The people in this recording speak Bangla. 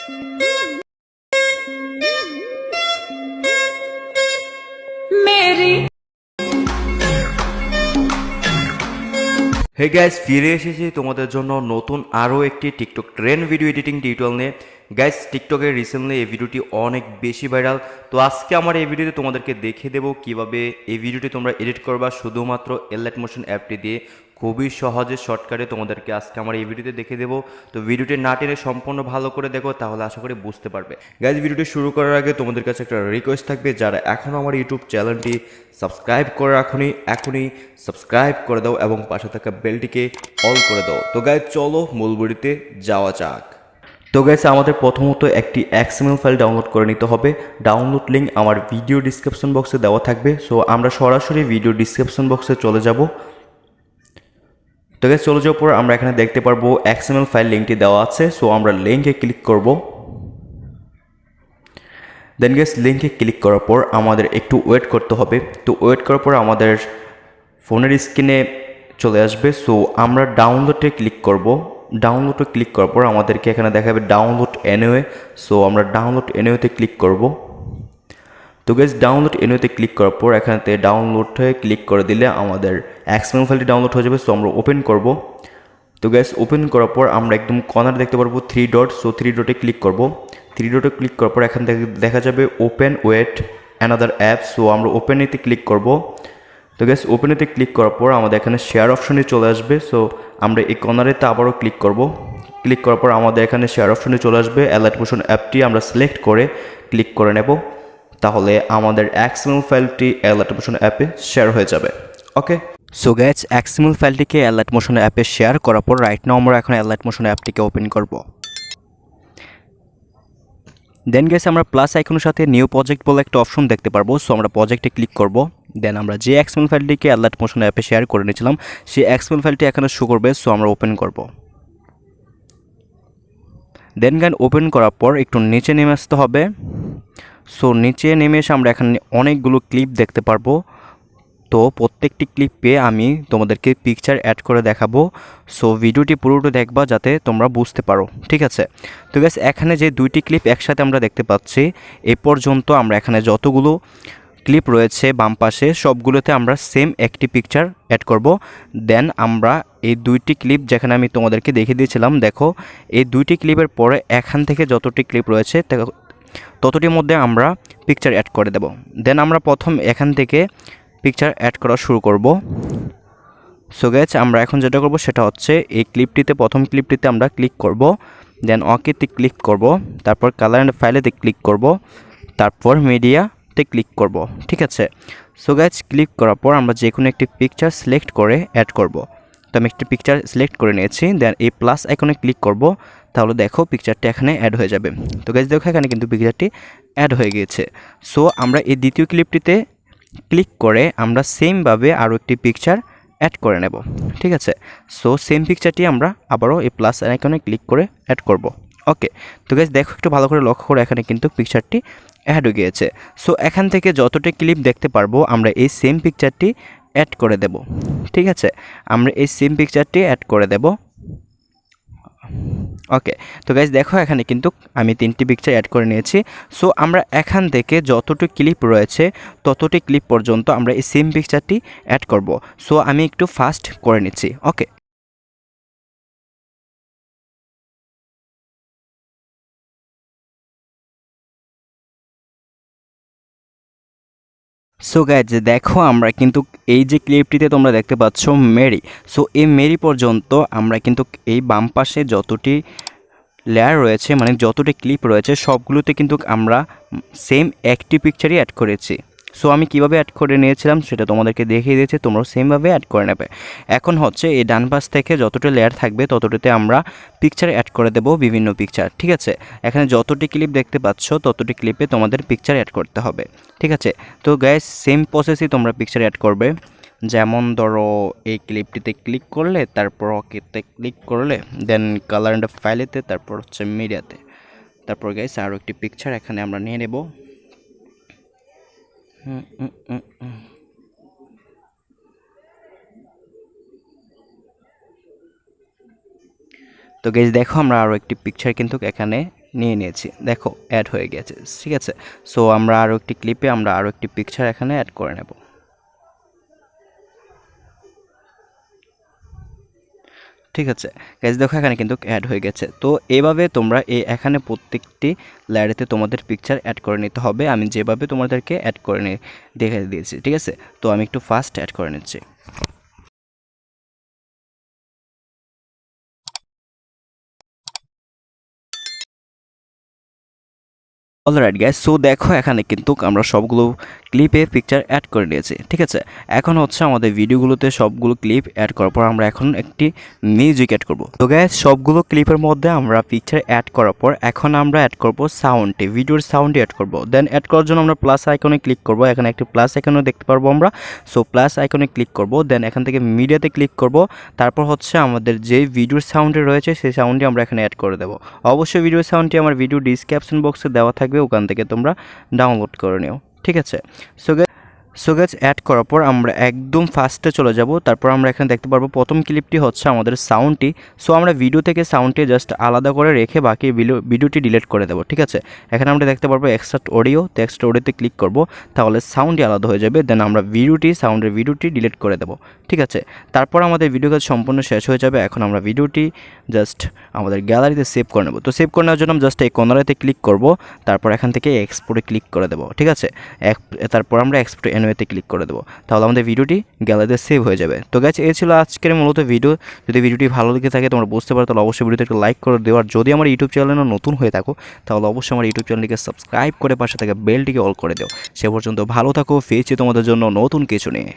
Meri. হে গাইস, ফিরে এসেছি তোমাদের জন্য নতুন আরও একটি TikTok trend video editing tutorial নিয়ে। গাইস, টিকটকে রিসেন্টলি এই ভিডিওটি অনেক বেশি ভাইরাল। তো আজকে আমার এই ভিডিওতে তোমাদেরকে দেখিয়ে দেবো কীভাবে এই ভিডিওটি তোমরা এডিট করবা শুধুমাত্র এলাইট মোশন অ্যাপটি দিয়ে, খুবই সহজে শর্টকাটে তোমাদেরকে আজকে আমার এই ভিডিওতে দেখে দেবো। তো ভিডিওটি না টেনে সম্পূর্ণ ভালো করে দেখো, তাহলে আশা করি বুঝতে পারবে। গাইস, ভিডিওটি শুরু করার আগে তোমাদের কাছে একটা রিকোয়েস্ট থাকবে, যারা এখনও আমার ইউটিউব চ্যানেলটি সাবস্ক্রাইব করে এখনই সাবস্ক্রাইব করে দাও এবং পাশে থাকা বেলটিকে অল করে দাও। তো গাইস, চলো মূল ভিডিওতে যাওয়া যাক। তো গাইস, আমাদের প্রথমত একটি XML ফাইল ডাউনলোড করে নিতে হবে। ডাউনলোড লিঙ্ক আমার ভিডিও ডিসক্রিপশন বক্সে দেওয়া থাকবে। সো আমরা সরাসরি ভিডিও ডিসক্রিপশন বক্সে চলে যাব। তো গাইস, চলে যাওয়ার পর আমরা এখানে দেখতে পারবো XML ফাইল লিঙ্কটি দেওয়া আছে। সো আমরা লিঙ্কে ক্লিক করব। দেন গাইস, লিঙ্কে ক্লিক করার পর আমাদের একটু ওয়েট করতে হবে। তো ওয়েট করার পর আমাদের ফোনের স্ক্রিনে চলে আসবে। সো আমরা ডাউনলোডে ক্লিক করব। ডাউনলোডে ক্লিক করার পর আমাদেরকে এখানে দেখাবে ডাউনলোড এনিওয়ে। সো আমরা ডাউনলোড এনিওয়েতে ক্লিক করব। তো গাইস, ডাউনলোড এনিওয়েতে ক্লিক করার পর এখানেতে ডাউনলোডে ক্লিক করে দিলে আমাদের XML ফাইলটি ডাউনলোড হয়ে যাবে। সো আমরা ওপেন করব। তো গাইস, ওপেন করার পর আমরা একদম কর্নার দেখতে পারবো 3 ডট। সো 3 ডটে ক্লিক করব। 3 ডটে ক্লিক করার পর এখান থেকে দেখা যাবে open with another app. So আমরা ওপেন এতে ক্লিক করব। তো গাইস, ওপেন এতে ক্লিক করার পর আমাদের এখানে শেয়ার অপশনে চলে আসবে। সো আমরা এই কর্নারেতে আবারও ক্লিক করব। ক্লিক করার পর আমাদের এখানে শেয়ার অপশনে চলে আসবে। এলাইট মোশন অ্যাপটি আমরা সিলেক্ট করে ক্লিক করে নেব, তাহলে আমাদের XML ফাইলটি এলাইট মোশন অ্যাপে শেয়ার হয়ে যাবে। ওকে, সো গাইস, XML ফাইলটিকে এলাইট মোশন অ্যাপে শেয়ার করার পর রাইট নাও আমরা এখন এলাইট মোশন অ্যাপটিকে ওপেন করব। দেন গাইস, আমরা প্লাস আইকনের সাথে নিউ প্রজেক্ট বলে একটা অপশন দেখতে পারবো। সো আমরা প্রজেক্টে ক্লিক করব। দেন আমরা যে XML ফাইলটিকে এলাইট মোশন অ্যাপে শেয়ার করে নিয়েছিলাম সেই XML ফাইলটি এখানে শো করবে। সো আমরা ওপেন করব। দেন গাইস, ওপেন করার পর একটু নিচে নেমে আসতে হবে। সো নিচে নেমে এসে আমরা এখানে অনেকগুলো ক্লিপ দেখতে পারবো। তো প্রত্যেকটি ক্লিপে আমি তোমাদেরকে পিকচার অ্যাড করে দেখাবো। সো ভিডিওটি পুরোটা দেখবা যাতে তোমরা বুঝতে পারো, ঠিক আছে? তো গাইস, এখানে যে দুইটি ক্লিপ একসাথে আমরা দেখতে পাচ্ছি, এ পর্যন্ত আমরা এখানে যতগুলো ক্লিপ রয়েছে বাম পাশে সবগুলোতে আমরা সেম একটি পিকচার অ্যাড করব। দেন আমরা এই দুইটি ক্লিপ যেখানে আমি তোমাদেরকে দেখিয়ে দিয়েছিলাম, দেখো এই দুইটি ক্লিপের পরে এখান থেকে যতটি ক্লিপ রয়েছে ততটির মধ্যে আমরা পিকচার অ্যাড করে দেব। দেন আমরা প্রথম এখান থেকে পিকচার অ্যাড করা শুরু করব। সো গাইস, আমরা এখন যেটা করব সেটা হচ্ছে এই ক্লিপটিতে, প্রথম ক্লিপটিতে আমরা ক্লিক করব। দেন ওকেতে ক্লিক করব। তারপর কালার অ্যান্ড ফাইলেতে ক্লিক করব। তারপর মিডিয়াতে ক্লিক করব, ঠিক আছে? সো গাইস, ক্লিক করার পর আমরা যে কোনো একটি পিকচার সিলেক্ট করে অ্যাড করব। তো আমি একটি পিকচার সিলেক্ট করে নিয়েছি। দেন এই প্লাস আইকনে ক্লিক করব, তাহলে দেখো পিকচারটি এখানে অ্যাড হয়ে যাবে। তো গাইস, দেখো এখানে কিন্তু পিকচারটি অ্যাড হয়ে গিয়েছে। সো আমরা এই দ্বিতীয় ক্লিপটিতে ক্লিক করে আমরা সেমভাবে আরও একটি পিকচার অ্যাড করে নেব, ঠিক আছে? সো সেম পিকচারটি আমরা আবারও এই প্লাস আইকনে ক্লিক করে অ্যাড করব। ওকে, তো গাইস, দেখো একটু ভালো করে লক্ষ্য করে এখানে কিন্তু পিকচারটি অ্যাড হয়ে গিয়েছে। সো এখান থেকে যতটি ক্লিপ দেখতে পারবো আমরা এই সেম পিকচারটি অ্যাড করে দেব, ঠিক আছে? আমরা এই সেম পিকচারটি অ্যাড করে দেব। ওকে, তো গাইস, দেখো এখানে কিন্তু আমি 3টি পিকচার অ্যাড করে নিয়েছি। সো আমরা এখান থেকে যতটি ক্লিপ রয়েছে ততটি ক্লিপ পর্যন্ত আমরা এই সেম পিকচারটি অ্যাড করব। সো আমি একটু ফাস্ট করে নিচ্ছি। ওকে, সো গাইজ, দেখো আমরা কিন্তু এই যে ক্লিপটিতে তোমরা দেখতে পাচ্ছ মেরি। সো এই মেরি পর্যন্ত আমরা কিন্তু এই বাম পাশে যতটি লেয়ার রয়েছে, মানে যতটি ক্লিপ রয়েছে সবগুলোতে কিন্তু আমরা সেম একটি পিকচারই অ্যাড করেছি। সো আমি কিভাবে অ্যাড করে নিয়েছিলাম সেটা তোমাদেরকে দেখিয়ে দিয়েছি, তোমরাও সেমভাবে অ্যাড করে নেবে। এখন হচ্ছে এই ডান পাশ থেকে যতটি লেয়ার থাকবে ততটিতে আমরা পিকচার অ্যাড করে দেব, বিভিন্ন পিকচার, ঠিক আছে? এখানে যতটি ক্লিপ দেখতে পাচ্ছ ততটি ক্লিপে তোমাদের পিকচার অ্যাড করতে হবে, ঠিক আছে? তো গাইস, সেম প্রসেসই তোমরা পিকচার অ্যাড করবে। যেমন ধরো এই ক্লিপটিতে ক্লিক করলে, তারপর ওকেতে ক্লিক করলে, দেন কালার অ্যান্ড ফাইলেতে, তারপর হচ্ছে মিডিয়াতে, তারপর গাইস আরও একটি পিকচার এখানে আমরা নিয়ে নেব। তো গাইস, দেখো আমরা আরও একটি পিকচার কিন্তু এখানে নিয়ে নিয়েছি, দেখো অ্যাড হয়ে গেছে। ঠিক আছে, সো আমরা আরও একটি ক্লিপে আমরা আরও একটি পিকচার এখানে অ্যাড করে নেব। ঠিক আছে গাইজ, দেখো এখানে কিন্তু অ্যাড হয়ে গেছে। তো এভাবে তোমরা এখানে প্রত্যেকটি লেয়ারেতে তোমাদের পিকচার অ্যাড করে নিতে হবে। আমি যেভাবে তোমাদেরকে অ্যাড করে দেখে দিয়েছি। ঠিক আছে, তো আমি একটু ফাস্ট অ্যাড করে নিচ্ছি। অলরাইট গাইস, সো দেখো এখানে কিন্তু আমরা সবগুলো ক্লিপে পিকচার অ্যাড করে নিয়েছি। ঠিক আছে, এখন হচ্ছে আমাদের ভিডিওগুলোতে সবগুলো ক্লিপ অ্যাড করার পর আমরা এখন একটি মিউজিক অ্যাড করব। তো গাইস, সবগুলো ক্লিপের মধ্যে আমরা পিকচার অ্যাড করার পর এখন আমরা অ্যাড করব সাউন্ডে, ভিডিওর সাউন্ডে অ্যাড করব। দেন অ্যাড করার জন্য আমরা প্লাস আইকনে ক্লিক করব। এখানে একটি প্লাস আইকনে দেখতে পারবো আমরা। সো প্লাস আইকনে ক্লিক করব, দেন এখান থেকে মিডিয়াতে ক্লিক করব। তারপর হচ্ছে আমাদের যে ভিডিওর সাউন্ডে রয়েছে সেই সাউন্ডটি আমরা এখানে অ্যাড করে দেবো। অবশ্যই ভিডিও সাউন্ডটি আমার ভিডিও ডিসক্রিপশন বক্সে দেওয়া থাকবে, ওখান থেকে তোমরা ডাউনলোড করে নিও। ঠিক আছে, সো গাইস অ্যাড করার পর আমরা একদম ফার্স্টে চলে যাব। তারপর আমরা এখানে দেখতে পারবো প্রথম ক্লিপটি হচ্ছে আমাদের সাউন্ডটি। সো আমরা ভিডিও থেকে সাউন্ডটি জাস্ট আলাদা করে রেখে বাকি ভিডিওটি ডিলিট করে দেবো। ঠিক আছে, এখানে আমরা দেখতে পারবো এক্সট্রাক্ট অডিও। তো এক্সট্রাক্ট অডিওতে ক্লিক করব, তাহলে সাউন্ডই আলাদা হয়ে যাবে। দেন আমরা সাউন্ডের ভিডিওটি ডিলিট করে দেবো। ঠিক আছে, তারপর আমাদের ভিডিও কাজ সম্পূর্ণ শেষ হয়ে যাবে। এখন আমরা ভিডিওটি জাস্ট আমাদের গ্যালারিতে সেভ করে নেব। তো সেভ করে নেওয়ার জন্য জাস্ট এই কর্নারেতে ক্লিক করব, তারপর এখান থেকে এক্সপোর্টে ক্লিক করে দেবো। ঠিক আছে, তারপর আমরা এক্সপোর্ট এতে ক্লিক করে দেবো, তাহলে আমাদের ভিডিওটি গ্যালারিতে সেভ হয়ে যাবে। তো গাইস, এই ছিল আজকের মূলত ভিডিও। যদি ভিডিওটি ভালো লেগে থাকে, তোমরা বুঝতে পারো, তাহলে অবশ্যই ভিডিওতে একটু লাইক করে দেওয়ার। যদি আমার ইউটিউব চ্যানেলে নতুন হয়ে থাকো, তাহলে অবশ্যই আমার ইউটিউব চ্যানেলটিকে সাবস্ক্রাইব করে পাশে থাকা বেলটিকে অল করে দাও। সে পর্যন্ত ভালো থাকো, ফিরছি তোমাদের জন্য নতুন কিছু নিয়ে।